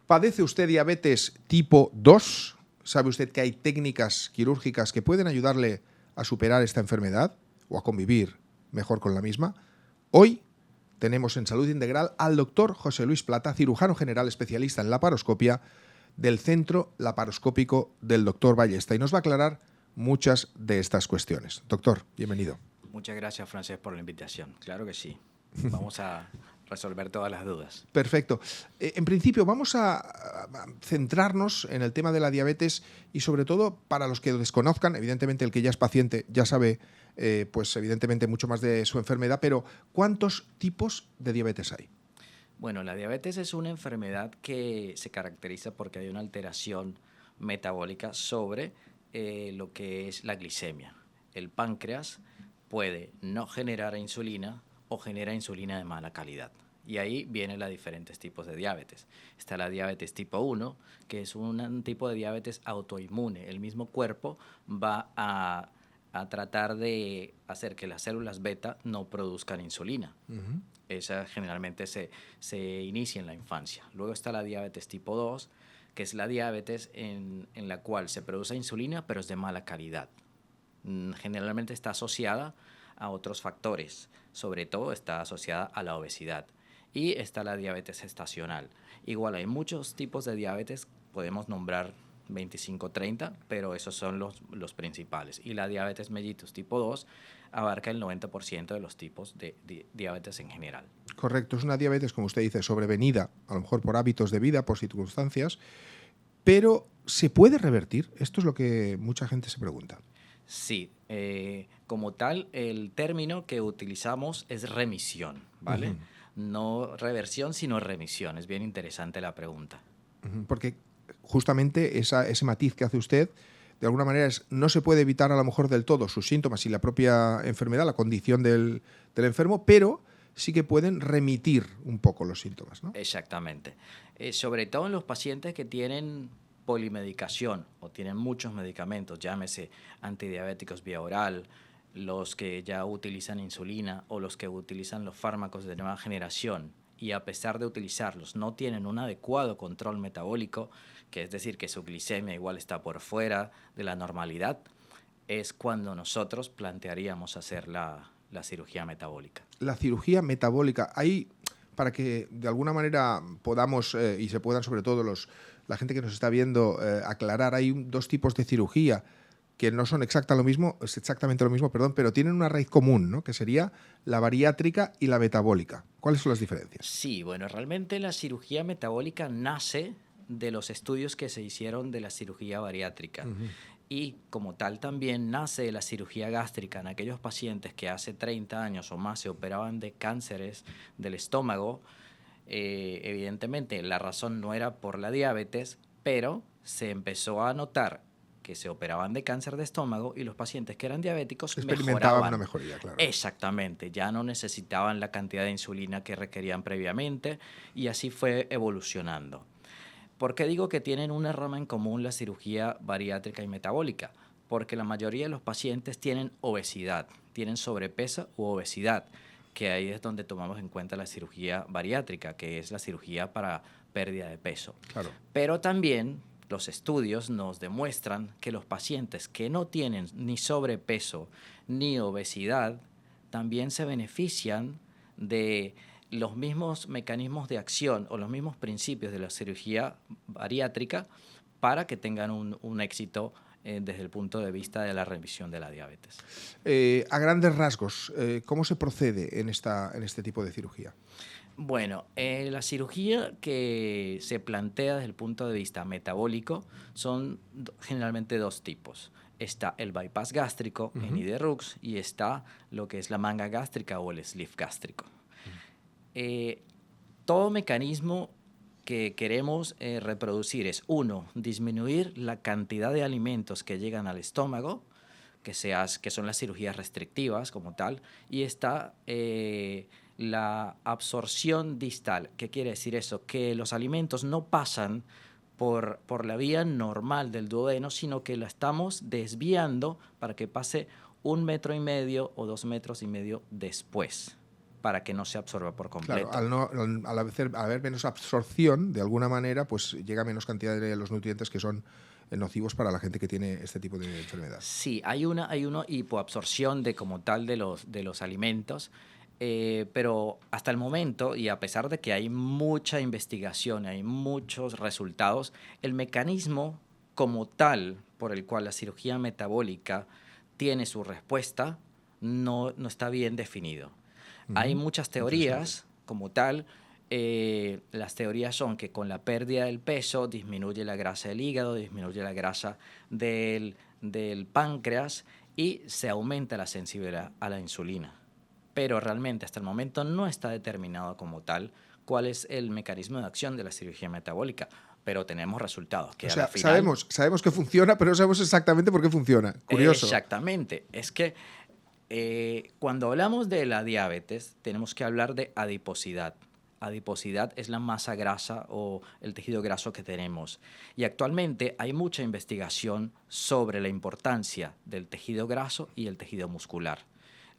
¿Padece usted diabetes tipo 2? ¿Sabe usted que hay técnicas quirúrgicas que pueden ayudarle a superar esta enfermedad o a convivir mejor con la misma? Hoy tenemos en Salud Integral al doctor José Luis Plata, cirujano general especialista en laparoscopia del Centro Laparoscópico del Dr. Ballesta, y nos va a aclarar muchas de estas cuestiones. Doctor, bienvenido. Muchas gracias, Francés, por la invitación. Claro que sí. Vamos a resolver todas las dudas. Perfecto. En principio vamos a centrarnos en el tema de la diabetes y sobre todo para los que lo desconozcan, evidentemente el que ya es paciente ya sabe pues evidentemente mucho más de su enfermedad, pero ¿cuántos tipos de diabetes hay? Bueno, la diabetes es una enfermedad que se caracteriza porque hay una alteración metabólica sobre lo que es la glicemia. El páncreas puede no generar insulina o genera insulina de mala calidad. Y ahí vienen los diferentes tipos de diabetes. Está la diabetes tipo 1, que es un tipo de diabetes autoinmune. El mismo cuerpo va a tratar de hacer que las células beta no produzcan insulina. Esa generalmente se inicia en la infancia. Luego está la diabetes tipo 2, que es la diabetes en la cual se produce insulina, pero es de mala calidad. Generalmente está asociada a otros factores, sobre todo está asociada a la obesidad. Y está la diabetes gestacional. Igual hay muchos tipos de diabetes, podemos nombrar 25, 30, pero esos son los principales. Y la diabetes mellitus tipo 2 abarca el 90% de los tipos de diabetes en general. Correcto, es una diabetes, como usted dice, sobrevenida, a lo mejor por hábitos de vida, por circunstancias, pero ¿se puede revertir? Esto es lo que mucha gente se pregunta. Sí, como tal, el término que utilizamos es remisión, ¿vale? No reversión, sino remisión. Es bien interesante la pregunta. Porque justamente ese matiz que hace usted, de alguna manera, no se puede evitar a lo mejor del todo sus síntomas y la propia enfermedad, la condición del enfermo, pero sí que pueden remitir un poco los síntomas, ¿no? Exactamente. Sobre todo en los pacientes que tienen polimedicación o tienen muchos medicamentos, llámese antidiabéticos vía oral, los que ya utilizan insulina o los que utilizan los fármacos de nueva generación y a pesar de utilizarlos no tienen un adecuado control metabólico, que es decir que su glicemia igual está por fuera de la normalidad, es cuando nosotros plantearíamos hacer la cirugía metabólica. La cirugía metabólica, hay, para que de alguna manera podamos y se puedan sobre todo la gente que nos está viendo aclarar, hay dos tipos de cirugía que no son exactamente lo mismo, pero tienen una raíz común, ¿no? Que sería la bariátrica y la metabólica. ¿Cuáles son las diferencias? Sí, bueno, realmente la cirugía metabólica nace de los estudios que se hicieron de la cirugía bariátrica. Y como tal también nace de la cirugía gástrica en aquellos pacientes que hace 30 años o más se operaban de cánceres del estómago. Evidentemente la razón no era por la diabetes, pero se empezó a notar que se operaban de cáncer de estómago y los pacientes que eran diabéticos experimentaban mejoraban. una mejoría, claro. Exactamente, ya no necesitaban la cantidad de insulina que requerían previamente y así fue evolucionando. ¿Por qué digo que tienen una rama en común la cirugía bariátrica y metabólica? Porque la mayoría de los pacientes tienen obesidad, tienen sobrepeso u obesidad, que ahí es donde tomamos en cuenta la cirugía bariátrica, que es la cirugía para pérdida de peso. Claro. Pero también los estudios nos demuestran que los pacientes que no tienen ni sobrepeso ni obesidad también se benefician de los mismos mecanismos de acción o los mismos principios de la cirugía bariátrica para que tengan un éxito desde el punto de vista de la remisión de la diabetes. A grandes rasgos, ¿cómo se procede en este tipo de cirugía? Bueno, la cirugía que se plantea desde el punto de vista metabólico son generalmente dos tipos. Está el bypass gástrico en Iderux y está lo que es la manga gástrica o el sleeve gástrico. Todo mecanismo que queremos reproducir es, uno, disminuir la cantidad de alimentos que llegan al estómago, que son las cirugías restrictivas como tal, y está la absorción distal. ¿Qué quiere decir eso? Que los alimentos no pasan por la vía normal del duodeno, sino que la estamos desviando para que pase 1,5 metros o 2,5 metros después. para que no se absorba por completo. Claro, al haber menos absorción, de alguna manera, pues llega menos cantidad de los nutrientes que son nocivos para la gente que tiene este tipo de enfermedad. Sí, hay una hipoabsorción de como tal de los alimentos, pero hasta el momento, y a pesar de que hay mucha investigación, hay muchos resultados, el mecanismo como tal por el cual la cirugía metabólica tiene su respuesta no está bien definido. Hay muchas teorías como tal. Las teorías son que con la pérdida del peso disminuye la grasa del hígado, disminuye la grasa del páncreas y se aumenta la sensibilidad a la insulina. Pero realmente hasta el momento no está determinado como tal cuál es el mecanismo de acción de la cirugía metabólica, pero tenemos resultados. Que O sea, a la final, sabemos que funciona, pero no sabemos exactamente por qué funciona. Curioso. Exactamente. Es que cuando hablamos de la diabetes, tenemos que hablar de adiposidad. Adiposidad es la masa grasa o el tejido graso que tenemos. Y actualmente hay mucha investigación sobre la importancia del tejido graso y el tejido muscular.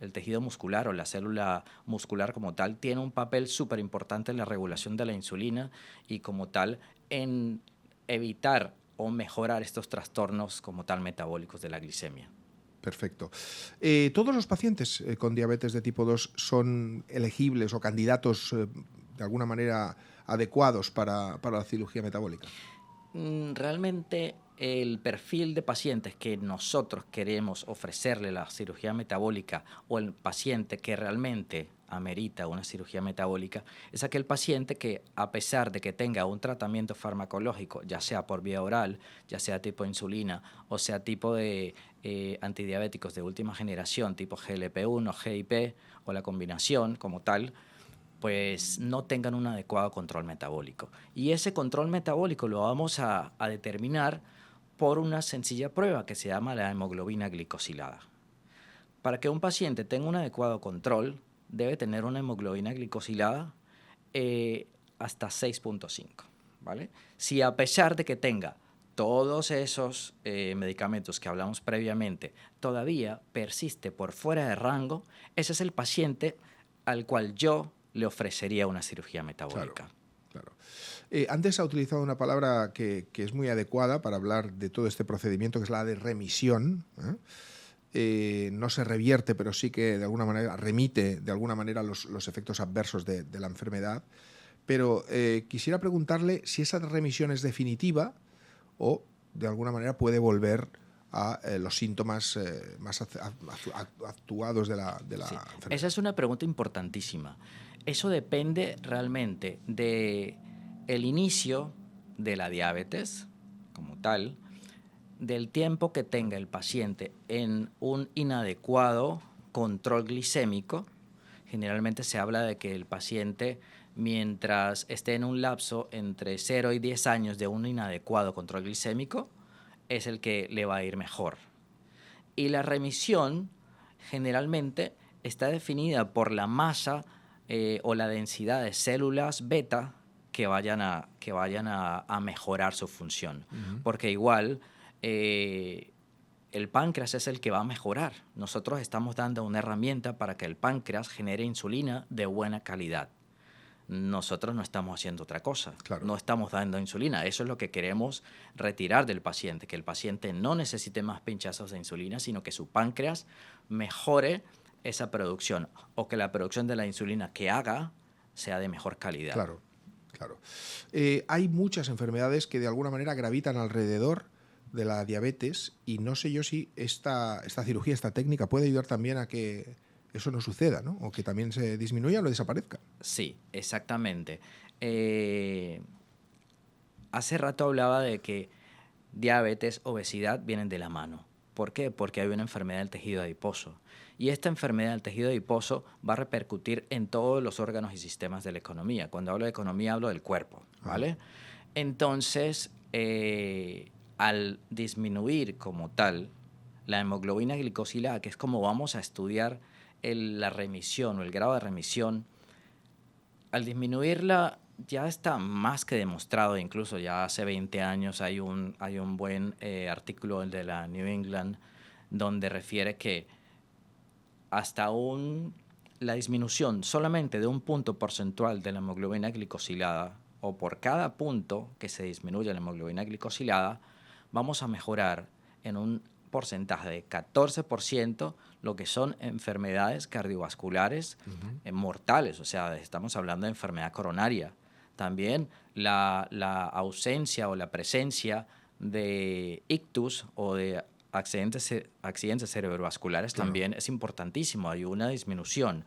El tejido muscular o la célula muscular como tal tiene un papel súper importante en la regulación de la insulina y como tal en evitar o mejorar estos trastornos como tal metabólicos de la glicemia. Perfecto. ¿Todos los pacientes con diabetes de tipo 2 son elegibles o candidatos de alguna manera adecuados para la cirugía metabólica? Realmente el perfil de pacientes que nosotros queremos ofrecerle la cirugía metabólica o el paciente que realmente amerita una cirugía metabólica es aquel paciente que, a pesar de que tenga un tratamiento farmacológico, ya sea por vía oral, ya sea tipo insulina o sea tipo de antidiabéticos de última generación, tipo GLP-1, GIP o la combinación como tal, pues no tengan un adecuado control metabólico. Y ese control metabólico lo vamos a determinar por una sencilla prueba que se llama la hemoglobina glicosilada. Para que un paciente tenga un adecuado control, debe tener una hemoglobina glicosilada hasta 6.5, ¿vale? Si a pesar de que tenga todos esos medicamentos que hablamos previamente, todavía persiste por fuera de rango, ese es el paciente al cual yo le ofrecería una cirugía metabólica. Claro. Antes ha utilizado una palabra que es muy adecuada para hablar de todo este procedimiento, que es la de remisión. No se revierte, pero sí que de alguna manera remite de alguna manera los efectos adversos de la enfermedad. Pero quisiera preguntarle si esa remisión es definitiva o de alguna manera puede volver a los síntomas más actuados de la enfermedad. Esa es una pregunta importantísima. Eso depende realmente del inicio de la diabetes como tal, del tiempo que tenga el paciente en un inadecuado control glicémico. Generalmente se habla de que el paciente, mientras esté en un lapso entre 0 y 10 años de un inadecuado control glicémico, es el que le va a ir mejor. Y la remisión generalmente está definida por la masa o la densidad de células beta que vayan a mejorar su función. Porque igual el páncreas es el que va a mejorar. Nosotros estamos dando una herramienta para que el páncreas genere insulina de buena calidad. Nosotros no estamos haciendo otra cosa. Claro. No estamos dando insulina. Eso es lo que queremos retirar del paciente, que el paciente no necesite más pinchazos de insulina, sino que su páncreas mejore esa producción o que la producción de la insulina que haga sea de mejor calidad. Claro. Hay muchas enfermedades que de alguna manera gravitan alrededor de la diabetes y no sé yo si esta cirugía, esta técnica puede ayudar también a que eso no suceda, ¿no? O que también se disminuya o desaparezca. Sí, exactamente. Hace rato hablaba de que diabetes, obesidad vienen de la mano. ¿Por qué? Porque hay una enfermedad del tejido adiposo. Y esta enfermedad del tejido adiposo va a repercutir en todos los órganos y sistemas de la economía. Cuando hablo de economía hablo del cuerpo, ¿vale? Entonces, al disminuir como tal la hemoglobina glicosilada, que es como vamos a estudiar la remisión o el grado de remisión, al disminuirla ya está más que demostrado, incluso ya hace 20 años hay un buen artículo de la New England donde refiere que hasta un la disminución solamente de un punto porcentual de la hemoglobina glicosilada, o por cada punto que se disminuye la hemoglobina glicosilada, vamos a mejorar en un porcentaje de 14% lo que son enfermedades cardiovasculares mortales, o sea, estamos hablando de enfermedad coronaria. También la ausencia o la presencia de ictus o de accidentes cerebrovasculares también es importantísimo, hay una disminución.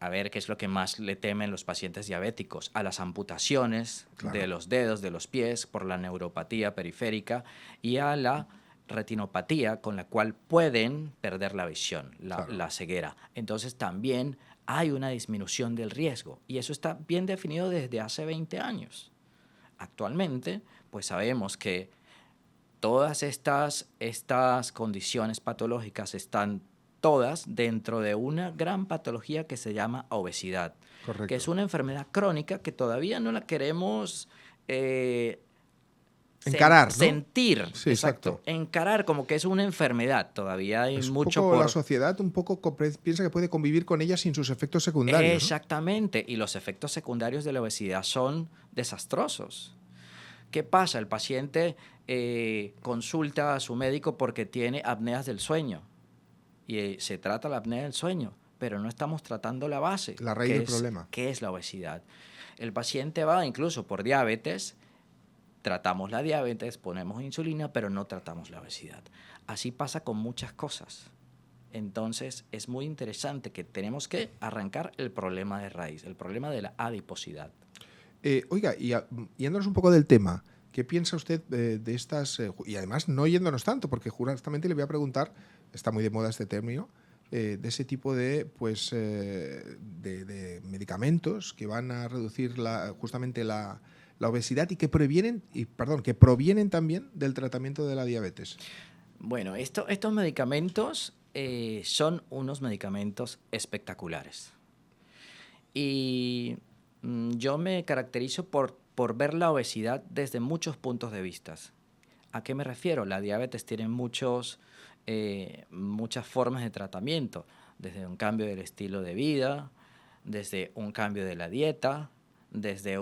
A ver, ¿qué es lo que más le temen los pacientes diabéticos? A las amputaciones de los dedos, de los pies, por la neuropatía periférica y a la retinopatía con la cual pueden perder la visión, la ceguera. Entonces también hay una disminución del riesgo y eso está bien definido desde hace 20 años. Actualmente, pues sabemos que todas estas condiciones patológicas están todas dentro de una gran patología que se llama obesidad, Correcto. que es una enfermedad crónica que todavía no la queremos encarar, ¿no? Sentir. Sí, exacto. Encarar como que es una enfermedad. Todavía hay es mucho un poco la sociedad un poco piensa que puede convivir con ella sin sus efectos secundarios. Exactamente. ¿No? Y los efectos secundarios de la obesidad son desastrosos. ¿Qué pasa? El paciente consulta a su médico porque tiene apneas del sueño. Y se trata la apnea del sueño, pero no estamos tratando la base. La raíz del problema. ¿Qué es la obesidad? El paciente va incluso por diabetes, tratamos la diabetes, ponemos insulina, pero no tratamos la obesidad. Así pasa con muchas cosas. Entonces, es muy interesante que tenemos que arrancar el problema de raíz, el problema de la adiposidad. Oiga, y yéndonos un poco del tema, ¿qué piensa usted de estas? Y además, no yéndonos tanto, porque justamente le voy a preguntar, está muy de moda este término, de ese tipo de medicamentos que van a reducir justamente la obesidad y que provienen también del tratamiento de la diabetes. Bueno, estos medicamentos son unos medicamentos espectaculares. Y yo me caracterizo por ver la obesidad desde muchos puntos de vista. ¿A qué me refiero? La diabetes tiene muchas formas de tratamiento, desde un cambio del estilo de vida, desde un cambio de la dieta, desde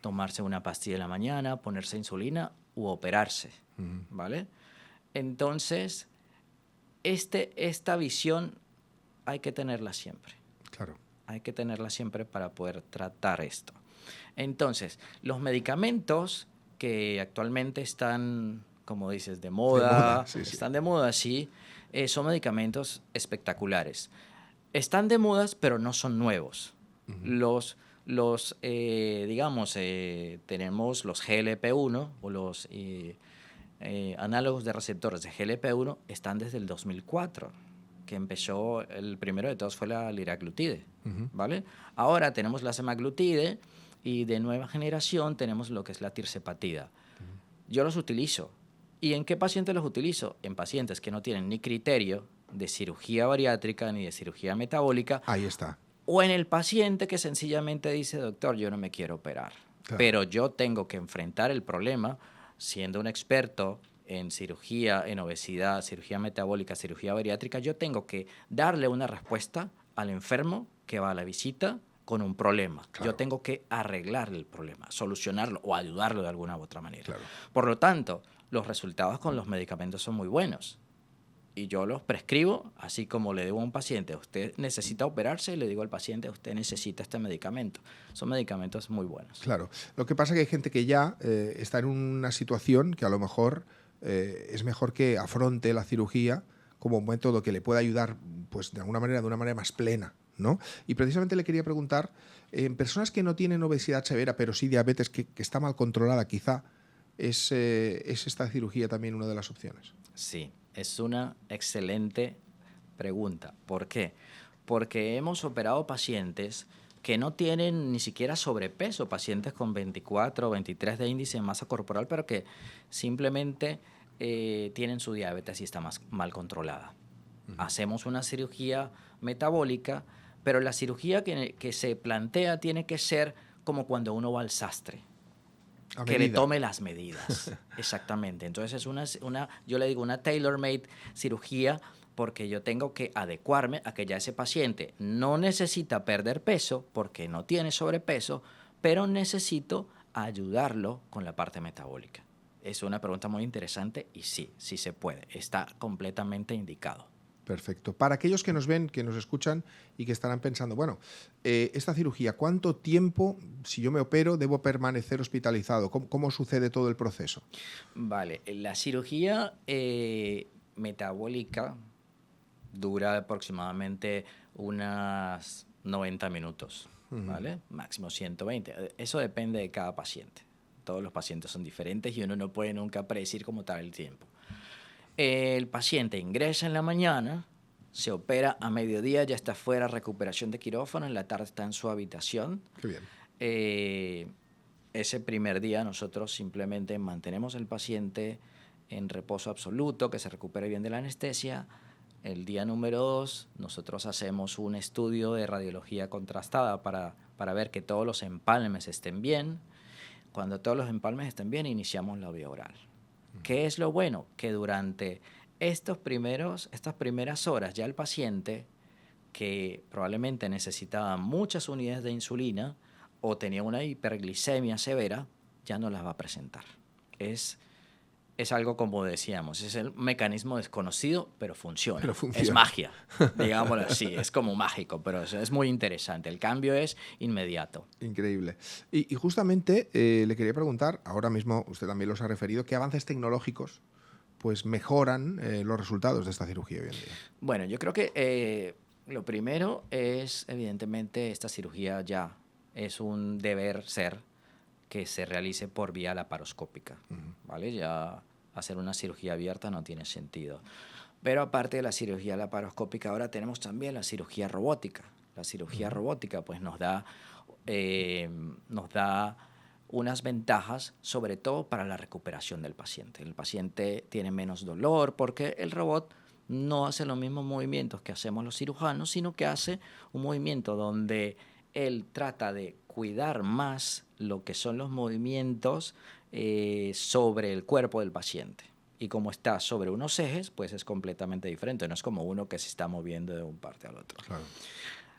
tomarse una pastilla en la mañana, ponerse insulina u operarse, ¿vale? Entonces, esta visión hay que tenerla siempre. Claro. Hay que tenerla siempre para poder tratar esto. Entonces, los medicamentos que actualmente están, como dices, de moda, sí. Están de moda, sí, son medicamentos espectaculares. Están de moda, pero no son nuevos. Tenemos los GLP-1 o los análogos de receptores de GLP-1 están desde el 2004, que empezó, el primero de todos fue la liraglutide, ¿vale? Ahora tenemos la semaglutide y de nueva generación tenemos lo que es la tirzepatida. Yo los utilizo. ¿Y en qué pacientes los utilizo? En pacientes que no tienen ni criterio de cirugía bariátrica ni de cirugía metabólica. Ahí está. O en el paciente que sencillamente dice, doctor, yo no me quiero operar, pero yo tengo que enfrentar el problema siendo un experto en cirugía, en obesidad, cirugía metabólica, cirugía bariátrica. Yo tengo que darle una respuesta al enfermo que va a la visita con un problema. Claro. Yo tengo que arreglarle el problema, solucionarlo o ayudarlo de alguna u otra manera. Claro. Por lo tanto, los resultados con los medicamentos son muy buenos. Y yo los prescribo, así como le digo a un paciente, usted necesita operarse, y le digo al paciente, usted necesita este medicamento. Son medicamentos muy buenos. Claro. Lo que pasa es que hay gente que ya está en una situación que a lo mejor es mejor que afronte la cirugía como un método que le pueda ayudar, pues de una manera más plena, ¿no? Y precisamente le quería preguntar, en personas que no tienen obesidad severa, pero sí diabetes, que está mal controlada quizá, ¿es esta cirugía también una de las opciones? Sí, es una excelente pregunta. ¿Por qué? Porque hemos operado pacientes que no tienen ni siquiera sobrepeso, pacientes con 24 o 23 de índice de masa corporal, pero que simplemente tienen su diabetes y está mal controlada. Hacemos una cirugía metabólica, pero la cirugía que se plantea tiene que ser como cuando uno va al sastre. A que le medida. tome las medidas. Exactamente. Entonces es yo le digo una tailor-made cirugía porque yo tengo que adecuarme a que ya ese paciente no necesita perder peso porque no tiene sobrepeso, pero necesito ayudarlo con la parte metabólica. Es una pregunta muy interesante y sí, sí se puede. Está completamente indicado. Perfecto. Para aquellos que nos ven, que nos escuchan y que estarán pensando, bueno, esta cirugía, ¿cuánto tiempo, si yo me opero, debo permanecer hospitalizado? ¿Cómo sucede todo el proceso? Vale, la cirugía metabólica dura aproximadamente unas 90 minutos, ¿vale? Máximo 120. Eso depende de cada paciente. Todos los pacientes son diferentes y uno no puede nunca predecir cómo está el tiempo. El paciente ingresa en la mañana, se opera a mediodía, ya está fuera, recuperación de quirófano, en la tarde está en su habitación. Qué bien. Ese primer día nosotros simplemente mantenemos al paciente en reposo absoluto, que se recupere bien de la anestesia. El día número 2 nosotros hacemos un estudio de radiología contrastada para ver que todos los empalmes estén bien. Cuando todos los empalmes estén bien, iniciamos la vía oral. ¿Qué es lo bueno? Que durante estas primeras horas ya el paciente, que probablemente necesitaba muchas unidades de insulina o tenía una hiperglicemia severa, ya no las va a presentar. Es algo, como decíamos, es el mecanismo desconocido, pero funciona. Es magia, digámoslo así, es como mágico, pero es muy interesante. El cambio es inmediato. Increíble. Y justamente le quería preguntar, ahora mismo usted también los ha referido, ¿qué avances tecnológicos pues mejoran los resultados de esta cirugía hoy en día? Bueno, yo creo que lo primero es, evidentemente, esta cirugía ya es un deber ser que se realice por vía laparoscópica, ¿vale? Ya hacer una cirugía abierta no tiene sentido. Pero aparte de la cirugía laparoscópica, ahora tenemos también la cirugía robótica. La cirugía robótica pues nos da unas ventajas, sobre todo para la recuperación del paciente. El paciente tiene menos dolor porque el robot no hace los mismos movimientos que hacemos los cirujanos, sino que hace un movimiento donde él trata de cuidar más lo que son los movimientos sobre el cuerpo del paciente. Y como está sobre unos ejes, pues es completamente diferente. No es como uno que se está moviendo de un parte al otro. Claro.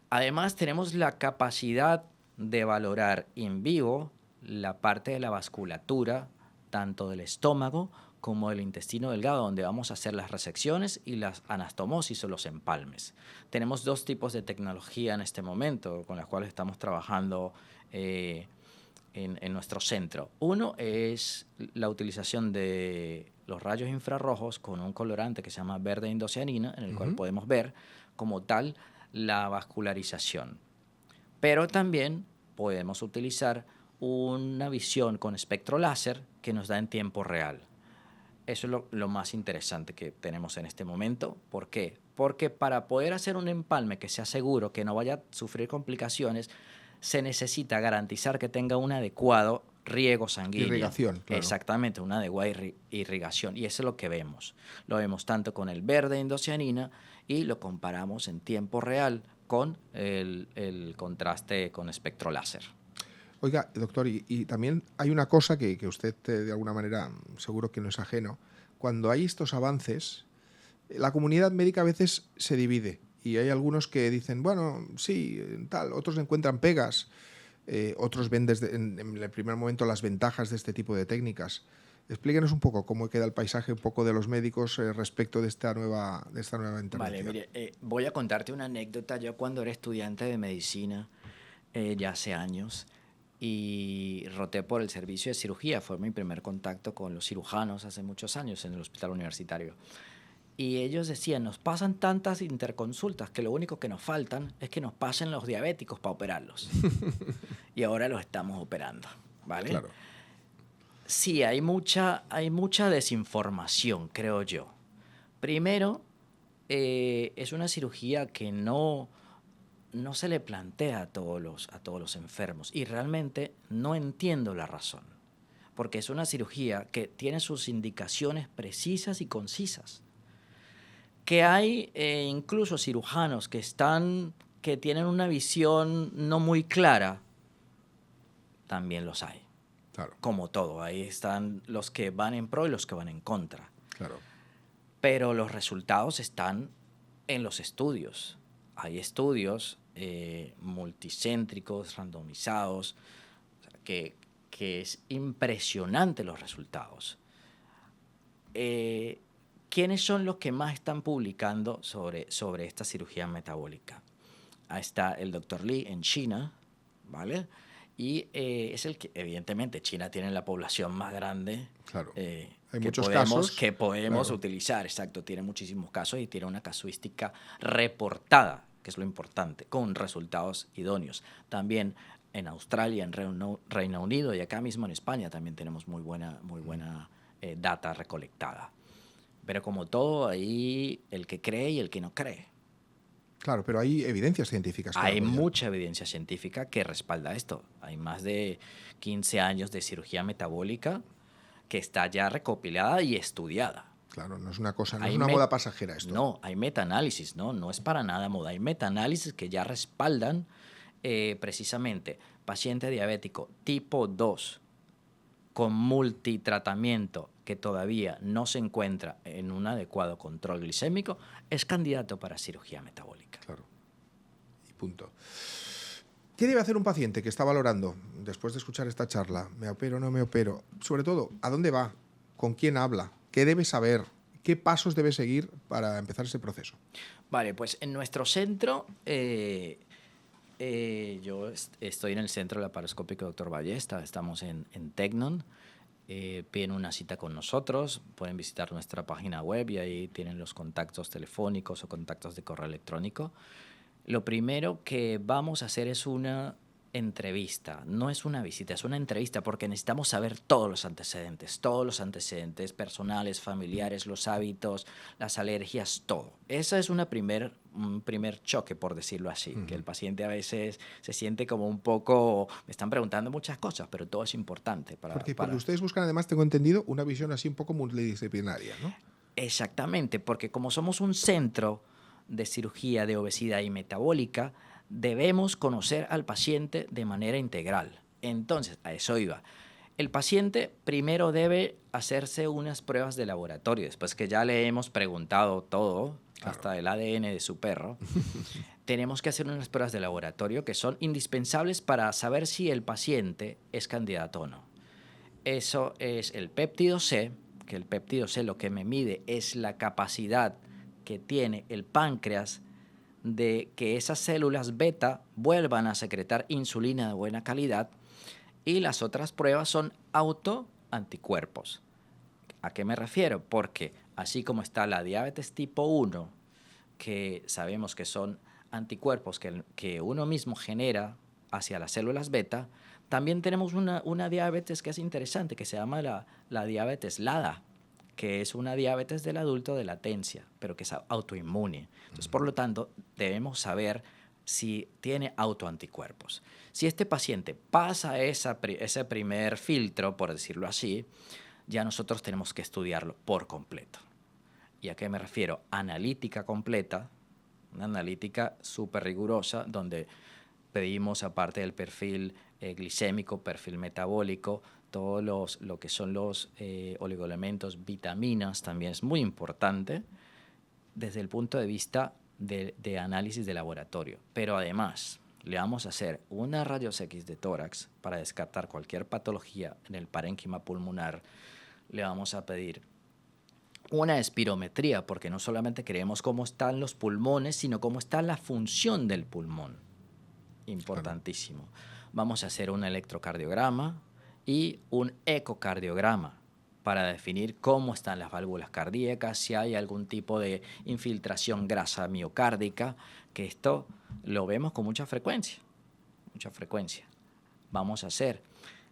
Además, tenemos la capacidad de valorar en vivo la parte de la vasculatura, tanto del estómago como del intestino delgado, donde vamos a hacer las resecciones y las anastomosis o los empalmes. Tenemos dos tipos de tecnología en este momento con las cuales estamos trabajando en nuestro centro. Uno es la utilización de los rayos infrarrojos con un colorante que se llama verde indocianina, en el cual podemos ver como tal la vascularización. Pero también podemos utilizar una visión con espectro láser que nos da en tiempo real. Eso es lo más interesante que tenemos en este momento. ¿Por qué? Porque para poder hacer un empalme que sea seguro, que no vaya a sufrir complicaciones, se necesita garantizar que tenga un adecuado riego sanguíneo. Irrigación, claro. Exactamente, una adecuada irrigación. Y eso es lo que vemos. Lo vemos tanto con el verde indocianina y lo comparamos en tiempo real con el contraste con espectro láser. Oiga, doctor, y también hay una cosa que usted de alguna manera seguro que no es ajeno. Cuando hay estos avances, la comunidad médica a veces se divide y hay algunos que dicen, bueno, sí, tal, otros encuentran pegas, otros ven en el primer momento las ventajas de este tipo de técnicas. Explíquenos un poco cómo queda el paisaje un poco de los médicos respecto de esta nueva intervención. Vale, mire, voy a contarte una anécdota. Yo cuando era estudiante de medicina, ya hace años, y roté por el servicio de cirugía. Fue mi primer contacto con los cirujanos hace muchos años en el hospital universitario. Y ellos decían, nos pasan tantas interconsultas que lo único que nos faltan es que nos pasen los diabéticos para operarlos. Y ahora los estamos operando, ¿vale? Claro. Sí, hay mucha desinformación, creo yo. Primero, es una cirugía que no se le plantea a todos los enfermos y realmente no entiendo la razón, porque es una cirugía que tiene sus indicaciones precisas y concisas, que hay incluso cirujanos que tienen una visión no muy clara, también los hay. Claro. Como todo, ahí están los que van en pro y los que van en contra. Claro. Pero los resultados están en los estudios. Hay estudios multicéntricos, randomizados, o sea, que es impresionante los resultados. ¿Quiénes son los que más están publicando sobre esta cirugía metabólica? Ahí está el Dr. Li en China, ¿vale? Y es el que, evidentemente, China tiene la población más grande. Claro. Hay que muchos podemos, casos. que podemos Claro. utilizar, exacto, tiene muchísimos casos y tiene una casuística reportada, que es lo importante, con resultados idóneos. También en Australia, en Reino Unido y acá mismo en España también tenemos muy buena data recolectada. Pero como todo, ahí el que cree y el que no cree. Claro, pero hay evidencias científicas que Hay lo apoyan. mucha evidencia científica que respalda esto. Hay más de 15 años de cirugía metabólica que está ya recopilada y estudiada. Claro, no es una cosa, no es Hay una moda pasajera esto. No, hay metaanálisis, no es para nada moda. Hay metaanálisis que ya respaldan precisamente paciente diabético tipo 2 con multitratamiento que todavía no se encuentra en un adecuado control glicémico, es candidato para cirugía metabólica. Claro. Y punto. ¿Qué debe hacer un paciente que está valorando, después de escuchar esta charla, me opero o no me opero? Sobre todo, ¿a dónde va? ¿Con quién habla? ¿Qué debe saber? ¿Qué pasos debe seguir para empezar ese proceso? Vale, pues en nuestro centro, yo estoy en el Centro Laparoscópico Dr. Ballesta, estamos en Tecnon. Piden una cita con nosotros, pueden visitar nuestra página web y ahí tienen los contactos telefónicos o contactos de correo electrónico. Lo primero que vamos a hacer es una entrevista, no es una visita, es una entrevista porque necesitamos saber todos los antecedentes personales, familiares, los hábitos, las alergias, todo. Ese es un primer choque, por decirlo así, que el paciente a veces se siente como un poco, me están preguntando muchas cosas, pero todo es importante. Porque ustedes buscan, además, tengo entendido, una visión así un poco multidisciplinaria, ¿no? Exactamente, porque como somos un centro de cirugía de obesidad y metabólica, debemos conocer al paciente de manera integral. Entonces, a eso iba. El paciente primero debe hacerse unas pruebas de laboratorio, después que ya le hemos preguntado todo, claro, hasta el ADN de su perro. Tenemos que hacer unas pruebas de laboratorio que son indispensables para saber si el paciente es candidato o no. Eso es el péptido C, que el péptido C lo que me mide es la capacidad que tiene el páncreas de que esas células beta vuelvan a secretar insulina de buena calidad, y las otras pruebas son autoanticuerpos. ¿A qué me refiero? Porque así como está la diabetes tipo 1, que sabemos que son anticuerpos que uno mismo genera hacia las células beta, también tenemos una diabetes que es interesante, que se llama la diabetes LADA, que es una diabetes del adulto de latencia, pero que es autoinmune. Entonces, por lo tanto, debemos saber si tiene autoanticuerpos. Si este paciente pasa ese primer filtro, por decirlo así, ya nosotros tenemos que estudiarlo por completo. ¿Y a qué me refiero? Analítica completa, una analítica súper rigurosa, donde pedimos, aparte del perfil glicémico, perfil metabólico, todo lo que son los oligoelementos, vitaminas, también es muy importante desde el punto de vista de análisis de laboratorio. Pero además, le vamos a hacer una rayos X de tórax para descartar cualquier patología en el parénquima pulmonar. Le vamos a pedir una espirometría, porque no solamente queremos cómo están los pulmones, sino cómo está la función del pulmón. Importantísimo. Vamos a hacer un electrocardiograma y un ecocardiograma para definir cómo están las válvulas cardíacas, si hay algún tipo de infiltración grasa miocárdica, que esto lo vemos con mucha frecuencia. Vamos a hacer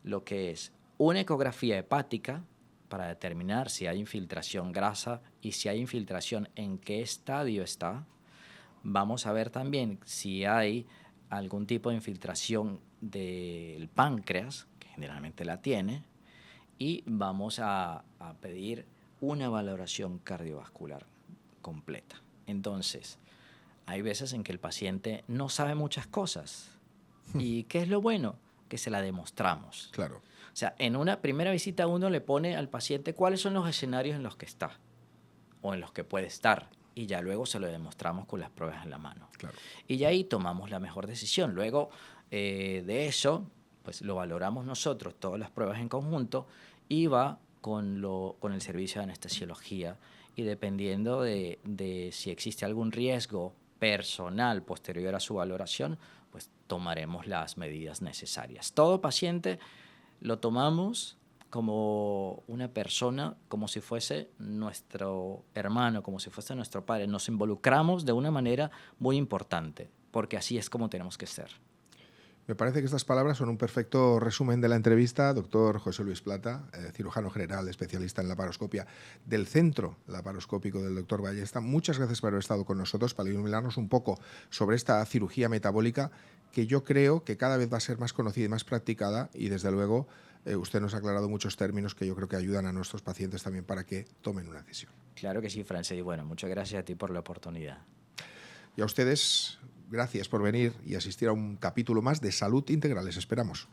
lo que es una ecografía hepática para determinar si hay infiltración grasa y si hay infiltración, en qué estadio está. Vamos a ver también si hay algún tipo de infiltración del páncreas, que generalmente la tiene, y vamos a pedir una valoración cardiovascular completa. Entonces, hay veces en que el paciente no sabe muchas cosas. ¿Y qué es lo bueno? Que se la demostramos. Claro. O sea, en una primera visita uno le pone al paciente cuáles son los escenarios en los que está o en los que puede estar, y ya luego se lo demostramos con las pruebas en la mano. Claro. Y ya ahí tomamos la mejor decisión. Luego de eso, pues lo valoramos nosotros, todas las pruebas en conjunto, y va con el servicio de anestesiología. Y dependiendo de si existe algún riesgo personal posterior a su valoración, pues tomaremos las medidas necesarias. Todo paciente lo tomamos como una persona, como si fuese nuestro hermano, como si fuese nuestro padre. Nos involucramos de una manera muy importante, porque así es como tenemos que ser. Me parece que estas palabras son un perfecto resumen de la entrevista. Doctor José Luis Plata, cirujano general, especialista en laparoscopia del Centro Laparoscópico del Dr. Ballesta. Muchas gracias por haber estado con nosotros para iluminarnos un poco sobre esta cirugía metabólica que yo creo que cada vez va a ser más conocida y más practicada, y desde luego usted nos ha aclarado muchos términos que yo creo que ayudan a nuestros pacientes también para que tomen una decisión. Claro que sí, Francés. Y bueno, muchas gracias a ti por la oportunidad. Y a ustedes, gracias por venir y asistir a un capítulo más de Salud Integral. Les esperamos.